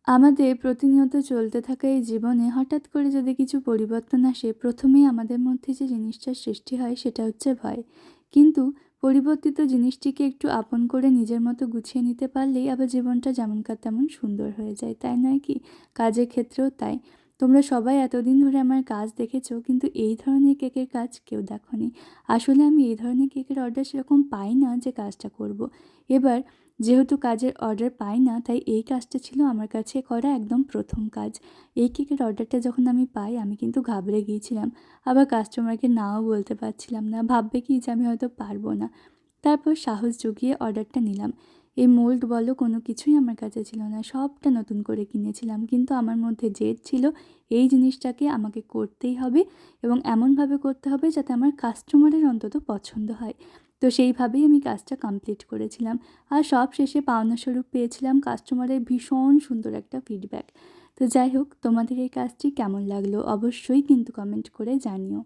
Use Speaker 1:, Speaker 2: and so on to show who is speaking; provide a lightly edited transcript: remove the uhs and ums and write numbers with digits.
Speaker 1: আমাদের প্রতিনিয়ত চলতে থাকা এই জীবনে হঠাৎ করে যদি কিছু পরিবর্তন আসে, প্রথমেই আমাদের মধ্যে যে জিনিসটার সৃষ্টি হয় সেটা হচ্ছে ভয়। কিন্তু পরিবর্তিত জিনিসটিকে একটু আপন করে নিজের মতো গুছিয়ে নিতে পারলেই আবার জীবনটা যেমনকার তেমন সুন্দর হয়ে যায়, তাই নয় কি? কাজের ক্ষেত্রেও তাই। তোমরা সবাই এতদিন ধরে আমার কাজ দেখেছো, কিন্তু এই ধরনের কেকের কাজ কেউ দেখোনি। আসলে আমি এই ধরনের কেকের অর্ডার সেরকম পাই না যে কাজটা করব। এবার যেহেতু কাজের অর্ডার পাই না, তাই এই কাজটা ছিল আমার কাছে করা একদম প্রথম কাজ। এই কেকের অর্ডারটা যখন আমি পাই, আমি কিন্তু ঘাবড়ে গিয়েছিলাম। আবার কাস্টমারকে নাও বলতে পারছিলাম না, ভাববে কি যে আমি হয়তো পারবো না। তারপর সাহস জুগিয়ে অর্ডারটা নিলাম। এই মোল্ড বলো কোনো কিছুই আমার কাছে ছিল না, সবটা নতুন করে কিনেছিলাম, কিন্তু আমার মধ্যে জেদ ছিল এই জিনিসটাকে আমাকে করতেই হবে, এবং এমনভাবে করতে হবে যাতে আমার কাস্টমারের অন্তত পছন্দ হয়। তো সেইভাবেই আমি কাজটা কমপ্লিট করেছিলাম। আর সব শেষে পাওনাস্বরূপ পেয়েছিলাম কাস্টমারের ভীষণ সুন্দর একটা ফিডব্যাক। তো যাই হোক, তোমাদের এই কাজটি কেমন লাগলো অবশ্যই কিন্তু কমেন্ট করে জানিও।